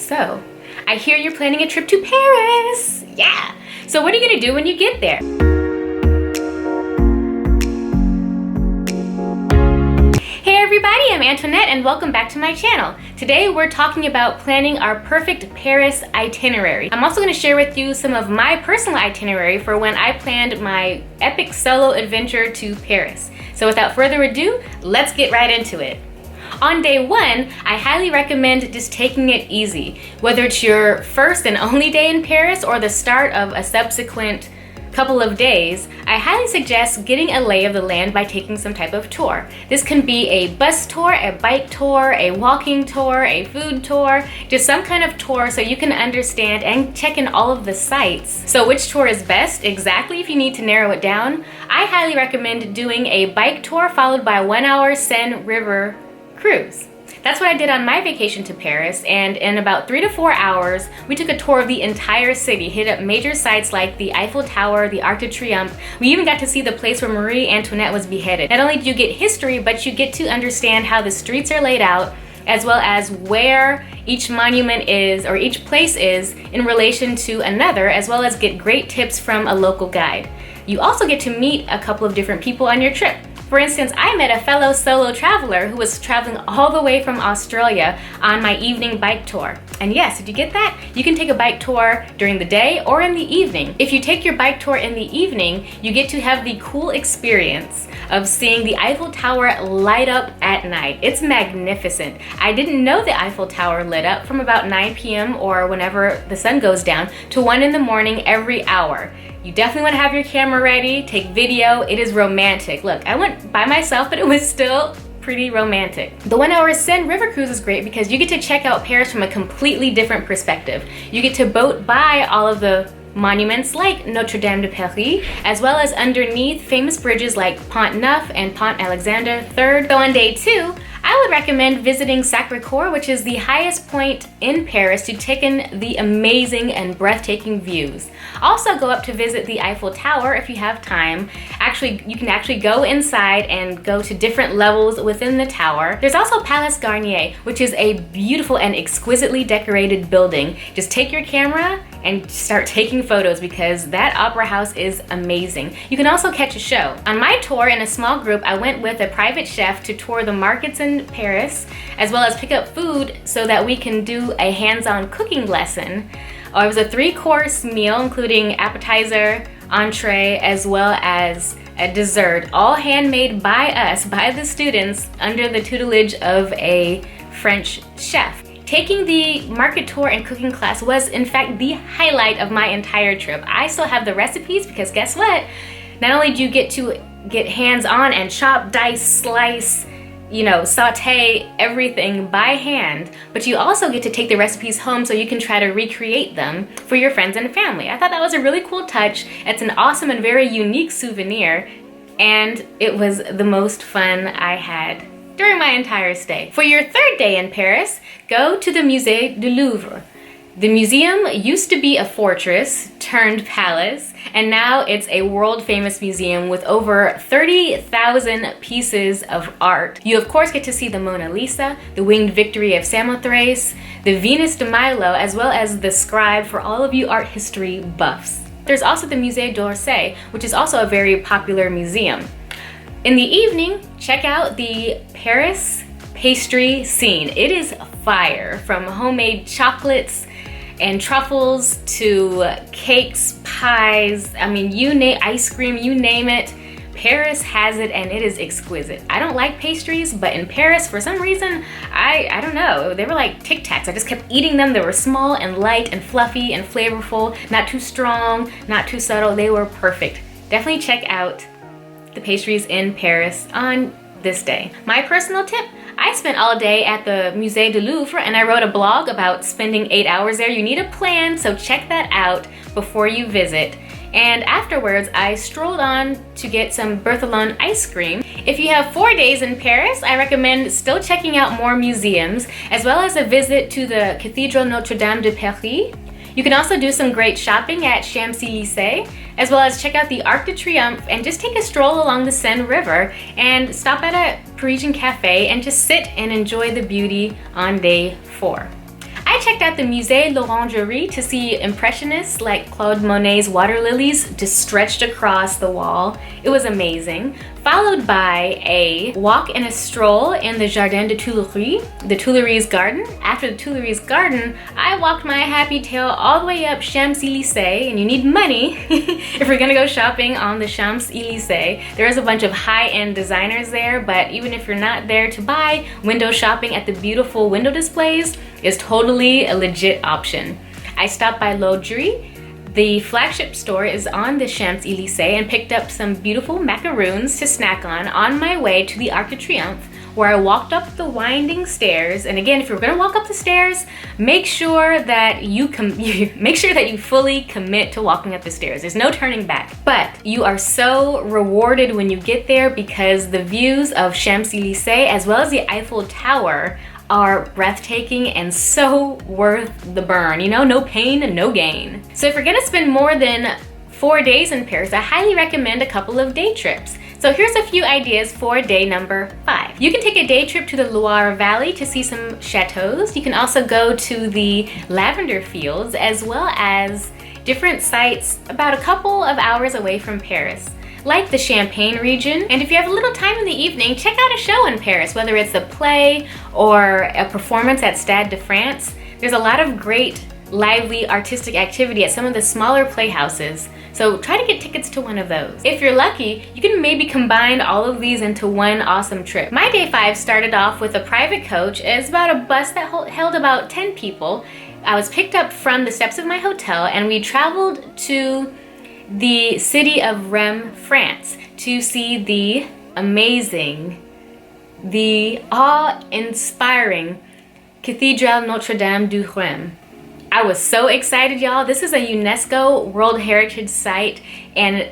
So, I hear you're planning a trip to Paris! Yeah! So what are you gonna do when you get there? Hey everybody, I'm Antoinette and welcome back to my channel. Today we're talking about planning our perfect Paris itinerary. I'm also going to share with you some of my personal itinerary for when I planned my epic solo adventure to Paris. So without further ado, let's get right into it. On day one, I highly recommend just taking it easy. Whether it's your first and only day in Paris or the start of a subsequent couple of days, I highly suggest getting a lay of the land by taking some type of tour. This can be a bus tour, a bike tour, a walking tour, a food tour, just some kind of tour so you can understand and check in all of the sites. So which tour is best exactly if you need to narrow it down? I highly recommend doing a bike tour followed by a 1-hour Seine River cruise. That's what I did on my vacation to Paris, and in about 3 to 4 hours, we took a tour of the entire city, hit up major sites like the Eiffel Tower, the Arc de Triomphe. We even got to see the place where Marie Antoinette was beheaded. Not only do you get history, but you get to understand how the streets are laid out, as well as where each monument is, or each place is, in relation to another, as well as get great tips from a local guide. You also get to meet a couple of different people on your trip. For instance, I met a fellow solo traveler who was traveling all the way from Australia on my evening bike tour. And yes, did you get that? You can take a bike tour during the day or in the evening. If you take your bike tour in the evening, you get to have the cool experience of seeing the Eiffel Tower light up at night. It's magnificent. I didn't know the Eiffel Tower lit up from about 9 p.m. or whenever the sun goes down to 1 in the morning every hour. You definitely want to have your camera ready, take video. It is romantic. Look, I went by myself, but it was still pretty romantic. The 1-hour Seine River cruise is great because you get to check out Paris from a completely different perspective. You get to boat by all of the monuments like Notre Dame de Paris, as well as underneath famous bridges like Pont Neuf and Pont Alexander III. So on day two, I would recommend visiting Sacré-Cœur, which is the highest point in Paris, to take in the amazing and breathtaking views. Also go up to visit the Eiffel Tower if you have time. You can actually go inside and go to different levels within the tower. There's also Palace Garnier, which is a beautiful and exquisitely decorated building. Just take your camera and start taking photos because that opera house is amazing. You can also catch a show. On my tour in a small group, I went with a private chef to tour the markets in Paris, as well as pick up food so that we can do a hands-on cooking lesson. It was a 3-course meal, including appetizer, entree, as well as a dessert, all handmade by us, by the students, under the tutelage of a French chef. Taking the market tour and cooking class was in fact the highlight of my entire trip. I still have the recipes because guess what? Not only do you get to get hands-on and chop, dice, slice, saute everything by hand, but you also get to take the recipes home so you can try to recreate them for your friends and family. I thought that was a really cool touch. It's an awesome and very unique souvenir, and it was the most fun I had during my entire stay. For your third day in Paris, go to the Musee du Louvre. The museum used to be a fortress turned palace, and now it's a world-famous museum with over 30,000 pieces of art. You of course get to see the Mona Lisa, the Winged Victory of Samothrace, the Venus de Milo, as well as the Scribe for all of you art history buffs. There's also the Musée d'Orsay, which is also a very popular museum. In the evening, check out the Paris pastry scene. It is fire, from homemade chocolates and truffles to cakes, pies, ice cream, you name it. Paris has it and it is exquisite. I don't like pastries, but in Paris, for some reason, I don't know, they were like Tic Tacs. I just kept eating them. They were small and light and fluffy and flavorful, not too strong, not too subtle. They were perfect. Definitely check out the pastries in Paris on this day. My personal tip, I spent all day at the Musée du Louvre and I wrote a blog about spending 8 hours there. You need a plan, so check that out before you visit. And afterwards, I strolled on to get some Berthillon ice cream. If you have 4 days in Paris, I recommend still checking out more museums, as well as a visit to the Cathedral Notre Dame de Paris. You can also do some great shopping at Champs-Elysees, as well as check out the Arc de Triomphe and just take a stroll along the Seine River and stop at a Parisian cafe and just sit and enjoy the beauty on day 4. I checked out the Musée l'Orangerie to see impressionists like Claude Monet's water lilies just stretched across the wall. It was amazing. Followed by a walk and a stroll in the Jardin de Tuileries, the Tuileries garden. After the Tuileries garden, I walked my happy tail all the way up Champs-Elysees, and you need money if you're gonna go shopping on the Champs-Elysees. There is a bunch of high-end designers there, but even if you're not there to buy, window shopping at the beautiful window displays is totally a legit option. I stopped by Louvre. The flagship store is on the Champs-Elysees, and picked up some beautiful macaroons to snack on my way to the Arc de Triomphe, where I walked up the winding stairs. And again, if you're gonna walk up the stairs, make sure that you fully commit to walking up the stairs. There's no turning back. But you are so rewarded when you get there, because the views of Champs-Elysees as well as the Eiffel Tower are breathtaking and so worth the burn. You know, no pain, no gain. So if you're gonna spend more than 4 days in Paris, I highly recommend a couple of day trips. So here's a few ideas for day number 5. You can take a day trip to the Loire Valley to see some chateaus. You can also go to the lavender fields, as well as different sites about a couple of hours away from Paris, like the Champagne region. And if you have a little time in the evening, check out a show in Paris, whether it's a play or a performance at Stade de France. There's a lot of great, lively artistic activity at some of the smaller playhouses. So try to get tickets to one of those. If you're lucky, you can maybe combine all of these into one awesome trip. My day 5 started off with a private coach. It's about a bus that held about 10 people. I was picked up from the steps of my hotel, and we traveled to the city of Reims, France, to see the amazing, the awe-inspiring Cathedral Notre Dame du Reims. I was so excited, y'all. This is a UNESCO World Heritage Site, and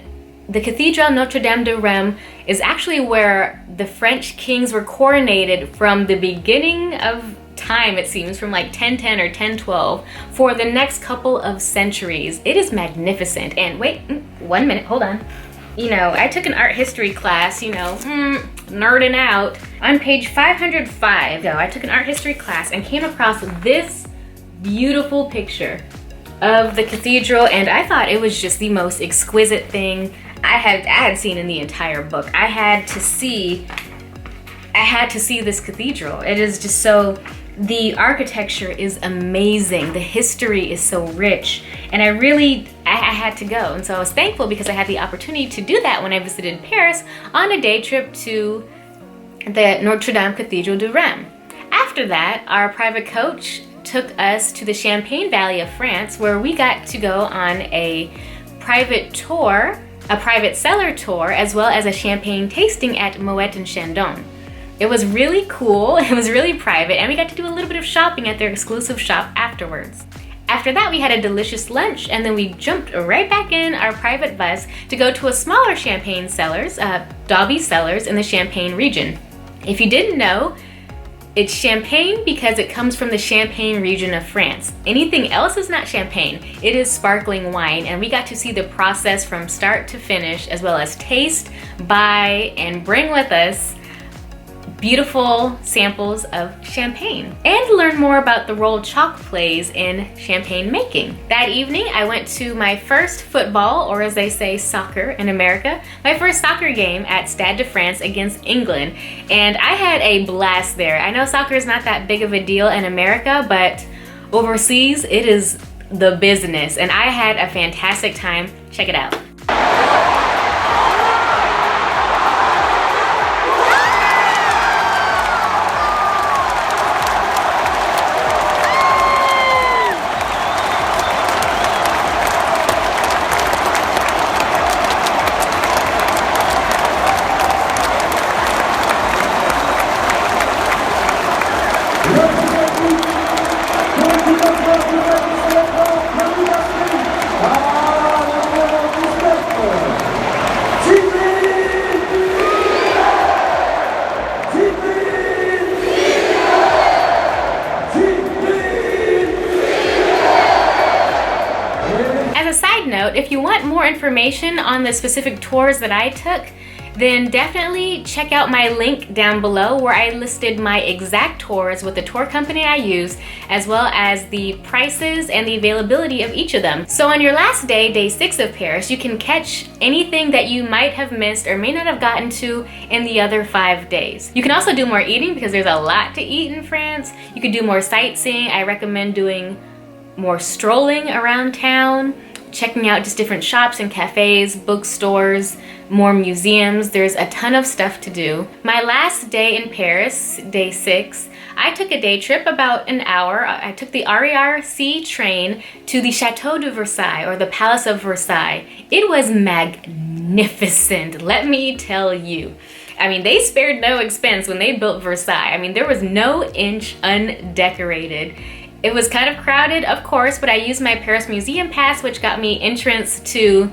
the Cathedral Notre Dame de Reims is actually where the French kings were coronated from the beginning of time, it seems, from like 1010 or 1012 for the next couple of centuries. It is magnificent. And wait, 1 minute, hold on. You know, I took an art history class, you know, nerding out. On page 505, though, I took an art history class and came across this beautiful picture of the cathedral, and I thought it was just the most exquisite thing I had seen in the entire book. I had to see this cathedral. It is just so, the architecture is amazing. The history is so rich, and I had to go. And so I was thankful because I had the opportunity to do that when I visited Paris on a day trip to the Notre Dame Cathedral de Reims. After that, our private coach took us to the Champagne Valley of France, where we got to go on a private tour, a private cellar tour, as well as a champagne tasting at Moët and Chandon. It was really cool, it was really private, and we got to do a little bit of shopping at their exclusive shop afterwards. After that, we had a delicious lunch, and then we jumped right back in our private bus to go to a smaller champagne cellars, Dauby Cellars, in the Champagne region. If you didn't know, it's champagne because it comes from the Champagne region of France. Anything else is not champagne. It is sparkling wine, and we got to see the process from start to finish, as well as taste, buy, and bring with us beautiful samples of champagne, and learn more about the role chalk plays in champagne making. That evening, I went to my first football, or as they say, soccer in America, my first soccer game at Stade de France against England, and I had a blast there. I know soccer is not that big of a deal in America, but overseas, it is the business, and I had a fantastic time. Check it out. If you want more information on the specific tours that I took, then definitely check out my link down below where I listed my exact tours with the tour company I use, as well as the prices and the availability of each of them. So on your last day, day 6 of Paris, you can catch anything that you might have missed or may not have gotten to in the other 5 days. You can also do more eating because there's a lot to eat in France. You can do more sightseeing. I recommend doing more strolling around town, checking out just different shops and cafes, bookstores, more museums. There's a ton of stuff to do. My last day in Paris, day 6, I took a day trip about an hour. I took the RER-C train to the Château de Versailles, or the Palace of Versailles. It was magnificent, let me tell you. I mean, they spared no expense when they built Versailles. I mean, there was no inch undecorated. It was kind of crowded, of course, but I used my Paris Museum pass, which got me entrance to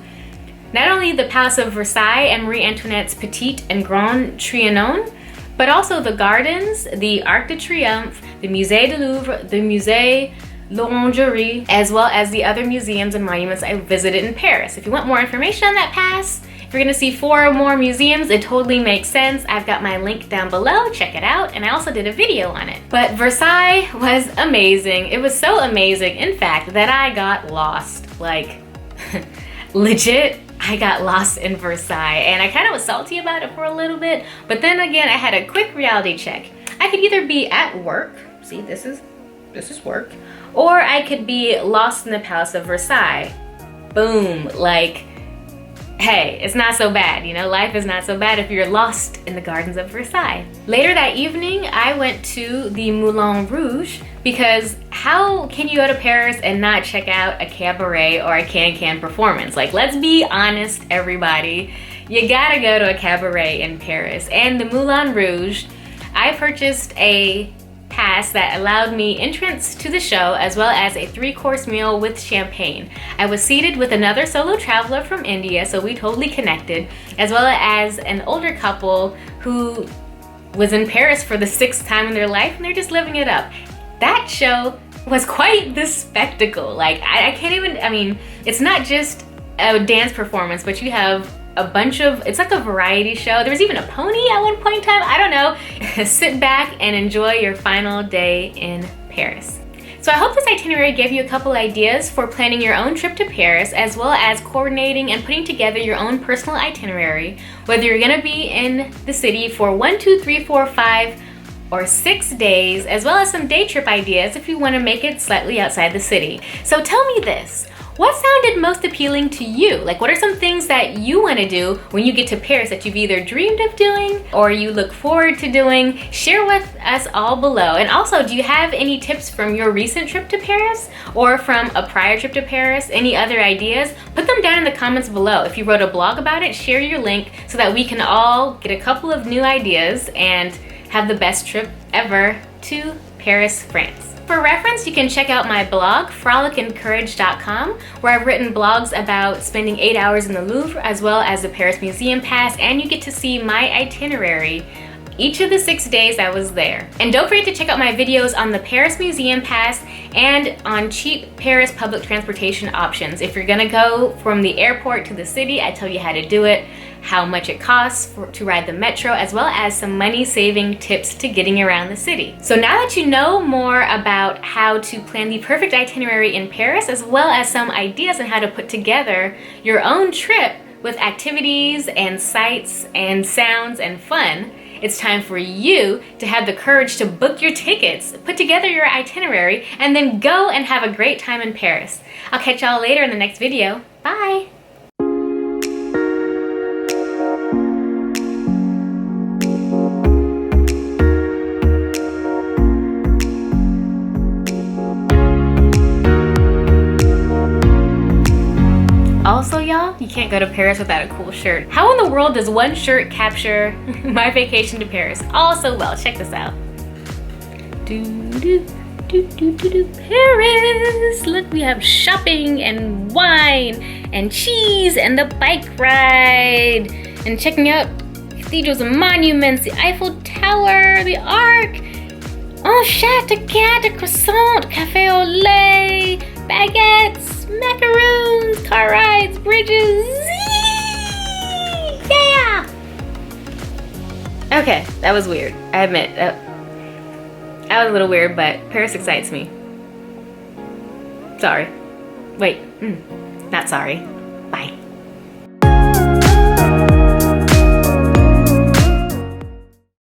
not only the Palace of Versailles and Marie Antoinette's Petit and Grand Trianon, but also the gardens, the Arc de Triomphe, the Musée du Louvre, the Musée l'Orangerie, as well as the other museums and monuments I visited in Paris. If you want more information on that pass, if you're gonna see 4 or more museums, it totally makes sense. I've got my link down below, check it out, and I also did a video on it. But Versailles was amazing. It was so amazing, in fact, that I got lost. Like, legit, I got lost in Versailles, and I kind of was salty about it for a little bit, but then again, I had a quick reality check. I could either be at work, see, this is work, or I could be lost in the Palace of Versailles. Boom, like, hey, it's not so bad, you know, life is not so bad if you're lost in the gardens of Versailles. Later that evening, I went to the Moulin Rouge, because how can you go to Paris and not check out a cabaret or a can-can performance? Like, let's be honest, everybody. You gotta go to a cabaret in Paris. And the Moulin Rouge, I purchased a pass that allowed me entrance to the show, as well as a 3-course meal with champagne. I was seated with another solo traveler from India, so we totally connected, as well as an older couple who was in Paris for the 6th time in their life, and they're just living it up. That show was quite the spectacle. Like, I can't even, I mean, it's not just a dance performance, but you have a bunch of, it's like a variety show. There was even a pony at one point in time, I don't know. Sit back and enjoy your final day in Paris. So I hope this itinerary gave you a couple ideas for planning your own trip to Paris, as well as coordinating and putting together your own personal itinerary, whether you're gonna be in the city for 1, 2, 3, 4, 5, or 6 days, as well as some day trip ideas if you want to make it slightly outside the city. So tell me this, what sounded most appealing to you? Like, what are some things that you want to do when you get to Paris that you've either dreamed of doing or you look forward to doing? Share with us all below. And also, do you have any tips from your recent trip to Paris or from a prior trip to Paris? Any other ideas? Put them down in the comments below. If you wrote a blog about it, share your link so that we can all get a couple of new ideas and have the best trip ever to Paris, France. For reference, you can check out my blog, frolicandcourage.com, where I've written blogs about spending 8 hours in the Louvre, as well as the Paris Museum Pass, and you get to see my itinerary each of the 6 days I was there. And don't forget to check out my videos on the Paris Museum Pass and on cheap Paris public transportation options. If you're gonna go from the airport to the city, I tell you how to do it, how much it costs to ride the metro, as well as some money-saving tips to getting around the city. So now that you know more about how to plan the perfect itinerary in Paris, as well as some ideas on how to put together your own trip with activities and sights and sounds and fun, it's time for you to have the courage to book your tickets, put together your itinerary, and then go and have a great time in Paris. I'll catch y'all later in the next video. Bye! Also, y'all, you can't go to Paris without a cool shirt. How in the world does one shirt capture my vacation to Paris all so well? Check this out. Paris! Look, we have shopping and wine and cheese and the bike ride and checking out cathedrals and monuments, the Eiffel Tower, the Arc, Château, croissant, café au lait, baguettes, macaroons, car rides, bridges. Yeah! Okay, that was weird. I admit. That was a little weird, but Paris excites me. Sorry. Wait, not sorry.